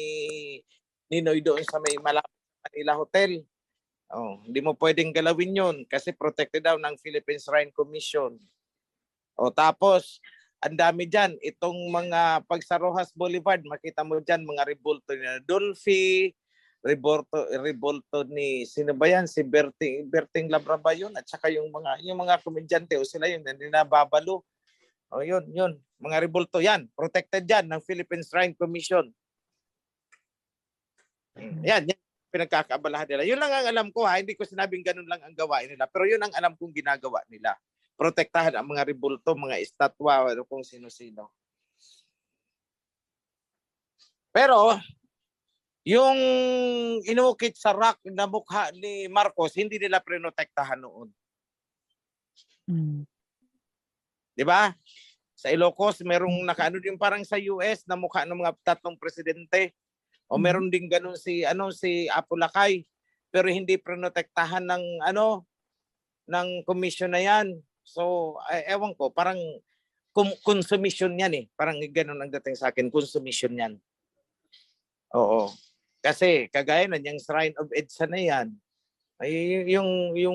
Ninoy doon sa may malapit sa Manila Hotel. Hindi mo pwedeng galawin yun kasi protected daw ng Philippine Shrine Commission. Tapos, ang dami dyan. Itong mga pag sa Rojas Boulevard, makita mo dyan mga revolto ni Dolphy, revolto ni sino ba yan? Si Berting Labraba yun at saka yung mga komedyante o sila yun hindi nababalo. Yun mga revolto yan, protected yan ng Philippine Shrine Commission. Yan pinagkakaabalahan nila. Yun lang ang alam ko hindi ko sinabing ganun lang ang gawain nila, pero yun ang alam kong ginagawa nila. Protektahan ang mga revolto, mga estatwa, kung sino-sino. Pero yung inukit sa rock na mukha ni Marcos, hindi nila prinotektahan noon. Di ba? Sa Ilocos, merong nakaano din parang sa US na mukha ng mga tatlong presidente. O meron din ganun si Apulacay. Pero hindi prinotektahan ng commission na yan. So, ewan ko, parang consumption yan eh. Parang ganun ang dating sa akin, consumption yan. Oo. Kasi kagaya na yung Shrine of EDSA na yan, ay yung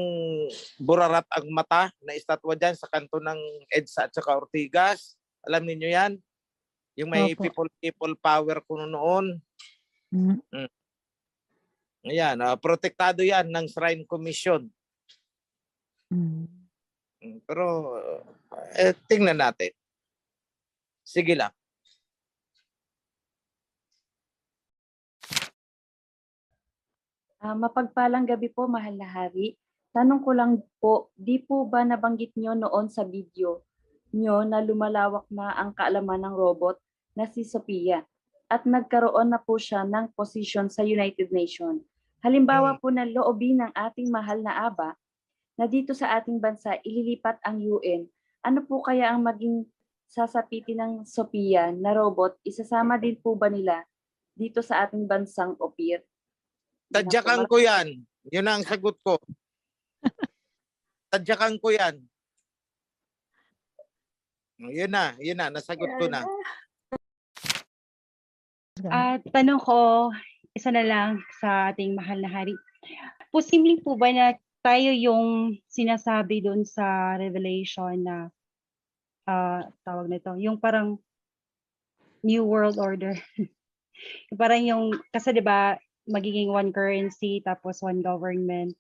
burarat ang mata na estatwa dyan sa kanto ng EDSA at saka Ortigas. Alam niyo yan? Yung may people power kuno noon. Ayan, protektado yan ng Shrine Commission. Pero tingnan natin. Sige lang. Mapagpalang gabi po, mahal na hari. Tanong ko lang po, di po ba nabanggit nyo noon sa video nyo na lumalawak na ang kaalaman ng robot na si Sophia at nagkaroon na po siya ng position sa United Nations? Halimbawa po na loobin ng ating mahal na Aba na dito sa ating bansa ililipat ang UN, ano po kaya ang maging sasapitin ng Sophia na robot? Isasama din po ba nila dito sa ating bansang Ophir? Tadyakan ko yan. Yun ang sagot ko. Tadyakan ko yan. Yun na. Nasagot ko na. At tanong ko, isa na lang sa ating mahal na hari. Posibleng po ba na tayo yung sinasabi doon sa Revelation na tawag nito, yung parang New World Order. Parang yung, kasi 'di ba magiging one currency tapos one government.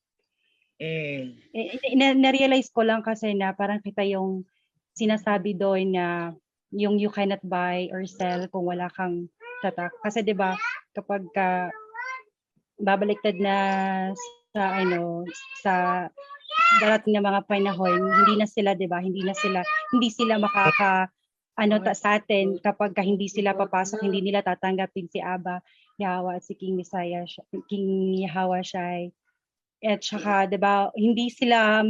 Na-realize ko lang kasi na parang kita yung sinasabi doon na yung you cannot buy or sell kung wala kang tatak. Kasi 'di ba kapag babaliktad na sa darating na mga panahon, hindi na sila 'di ba, hindi sila makaka sa atin kapag hindi sila papasok, hindi nila tatanggapin si Aba, Yahweh at si King Messiah, King Yahweh Shai. At saka, 'di ba, hindi sila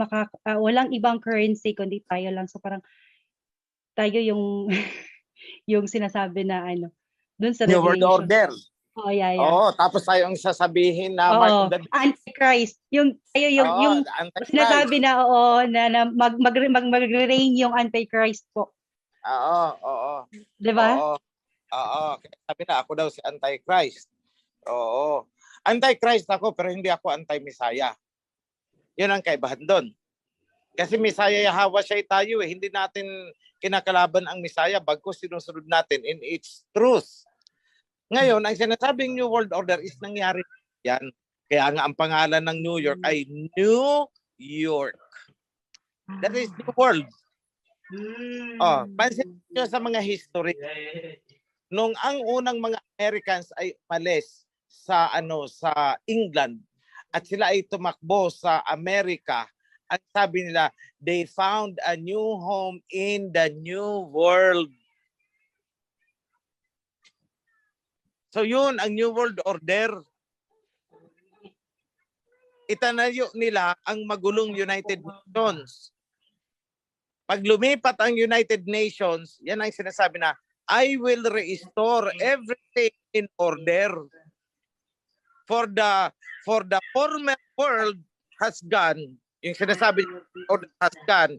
walang ibang currency kundi tayo lang. So parang tayo yung yung sinasabi na doon sa New World Revelation. Order. Oh, yeah. Oo, tapos tayo ang sasabihin na Antichrist. Yung tayo yung sinasabi na na mag-reign yung Antichrist po. Oo. 'Di ba? Oo. Sabi na ako daw si Antichrist. Oo. Antichrist ako pero hindi ako anti-Messiah. 'Yun ang kaibahan doon. Kasi Messiah Yahweh siya tayo hindi natin kinakalaban ang Messiah bagkus sinusunod natin in its truth. Ngayon, ang sinasabing New World Order is nangyari yan. Kaya nga ang pangalan ng New York ay New York. That is New World. Oh, pansin nyo sa mga history. Nung ang unang mga Americans ay umalis sa sa England at sila ay tumakbo sa Amerika, ang sabi nila, they found a new home in the New World. So yun ang New World Order. Itanayo nila ang magulong United Nations. Pag lumipat ang United Nations, yan ang sinasabi na, I will restore everything in order. For the former world has gone, yung sinasabi order has gone,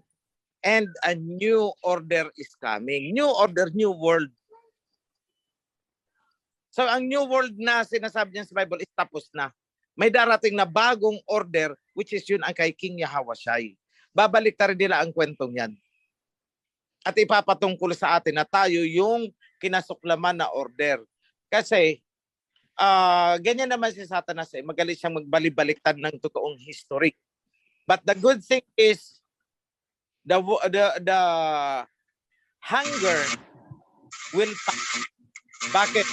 and a new order is coming. New order, new world. So ang new world na sinasabi niya sa Bible is tapos na. May darating na bagong order, which is yun ang kay King Yahawashi. Babalik rin nila ang kwentong yan. At ipapatungkol sa atin na tayo yung kinasuklaman na order. Kasi, ganyan naman si Satanas, magaling siyang magbalik-baliktad ng totoong history. But the good thing is, the hunger will pass. Bakit?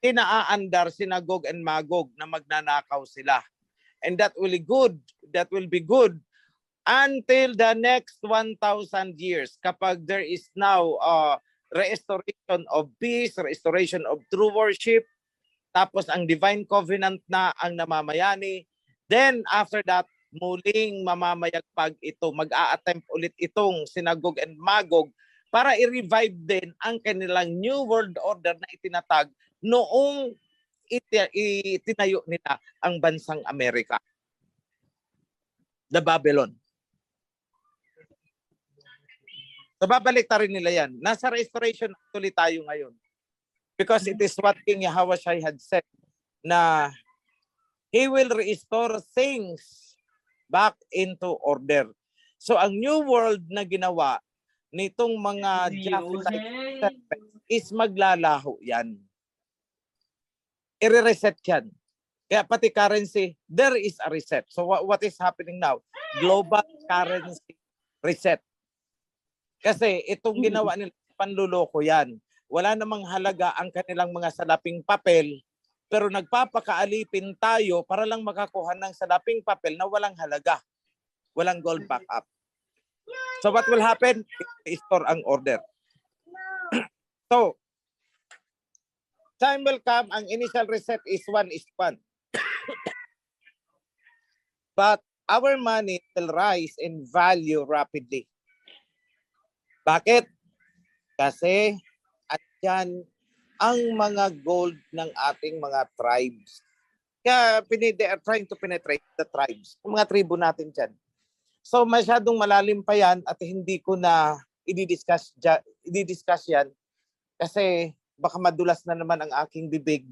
Inaaandar sina Gog and Magog na magnanakaw sila. And that will be good until the next 1,000 years. Kapag there is now restoration of peace, restoration of true worship, tapos ang divine covenant na ang namamayani, then after that, muling mamamayagpag ito, mag-a-attempt ulit itong sina Gog and Magog para i-revive din ang kanilang New World Order na itinatag noong itinayo nila ang bansang Amerika. The Babylon. So babalik rin nila yan. Nasa restoration actually tayo ngayon. Because it is what King Yahawashi had said na He will restore things back into order. So ang New World na ginawa nitong mga Japhethite is maglalaho yan. I-reset yan. Kaya pati currency, there is a reset. So what is happening now? Global currency reset. Kasi itong ginawa nila, panluloko yan. Wala namang halaga ang kanilang mga salaping papel, pero nagpapakaalipin tayo para lang makakuha ng salaping papel na walang halaga. Walang gold backup. So what will happen? I-store ang order. So, time will come, ang initial reset is 1:1. But our money will rise in value rapidly. Bakit? Kasi andyan ang mga gold ng ating mga tribes. Kaya they are trying to penetrate the tribes. Yung mga tribo natin dyan. So masyadong malalim pa yan at hindi ko na i-discuss yan kasi baka madulas na naman ang aking bibig.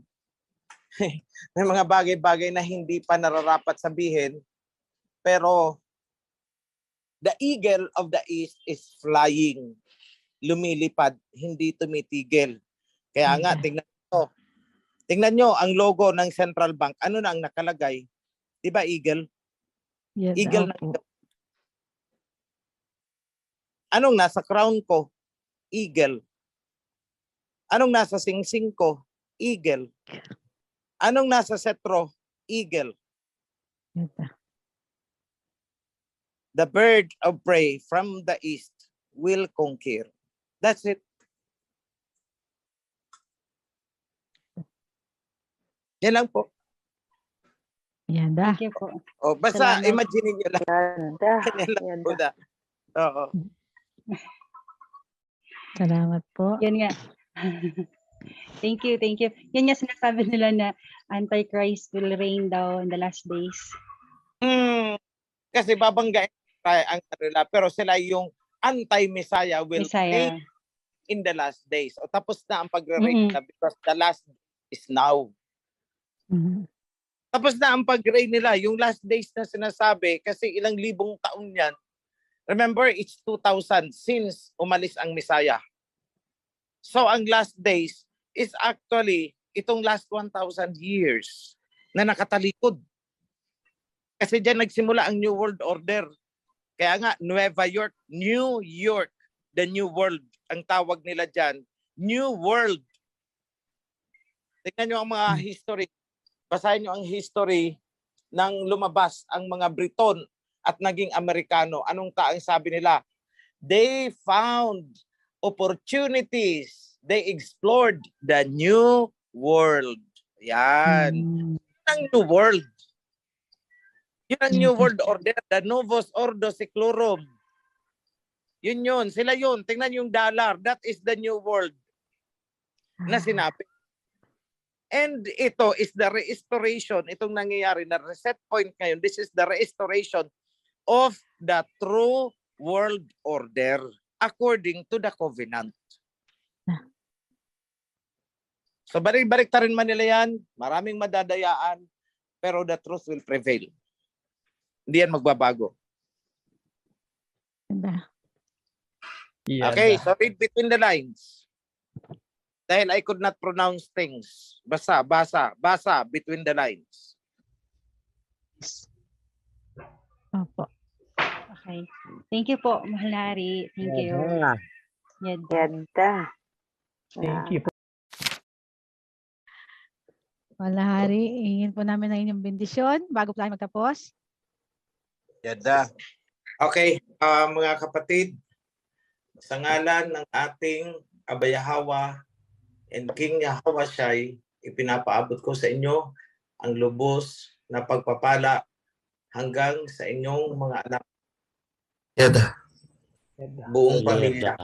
May mga bagay-bagay na hindi pa nararapat sabihin. Pero the eagle of the east is flying. Lumilipad, hindi tumitigil. Kaya nga, tingnan nyo ang logo ng Central Bank. Ano na ang nakalagay? Diba eagle? Yes, Eagle na. opo. Anong nasa crown ko? Eagle. Anong nasa singsing ko? Eagle. Anong nasa setro? Eagle. Yes, The bird of prey from the east will conquer. That's it. Yan lang po. Yanda. Thank you po. O, basta Salamat. imagine nyo lang. Ganda. Yan lang po na. Oo. Salamat po. Yan nga. Thank you, thank you. Yan nga sinasabi nila na Antichrist will reign daw in the last days. Kasi babanggain ang nila, pero sila yung anti-Messiah will Messiah. reign in the last days. O tapos na ang pagre-reign na because the last is now. Mhm. Tapos na ang pag-reign nila. Yung last days na sinasabi, kasi ilang libong taon yan. Remember, it's 2,000 since umalis ang Messiah. So ang last days is actually itong last 1,000 years na nakatalikod. Kasi diyan nagsimula ang New World Order. Kaya nga, Nueva York, New York, the New World. Ang tawag nila diyan, New World. Tingnan nyo ang mga history. Basahin nyo ang history ng lumabas ang mga Briton at naging Amerikano. Anong taang sabi nila? They found opportunities. They explored the new world. Yan. Yun ang new world. Yun ang new world order. The Novus Ordo Seclorum. Yun. Sila yun. Tingnan yung dollar. That is the new world na sinabi. And ito is the restoration. Itong nangyayari na reset point ngayon. This is the restoration of the true world order according to the covenant. So balik-balik ta rin man nila yan. Maraming madadayaan. Pero the truth will prevail. Hindi yan magbabago. Okay, so read between the lines. Dahil I could not pronounce things. Basa between the lines. Opo. Okay. Thank you po, Mahal na Hari. Thank you. Ganda. Thank you po. Wala hari, hingin po namin ang inyong bendisyon bago po tayo magtapos. Yada. Okay, mga kapatid, sa ngalan ng ating Abayahawa and King Yahweh Shai, ipinapaabot ko sa inyo ang lubos na pagpapala hanggang sa inyong mga anak. Yada. Buong pamilya.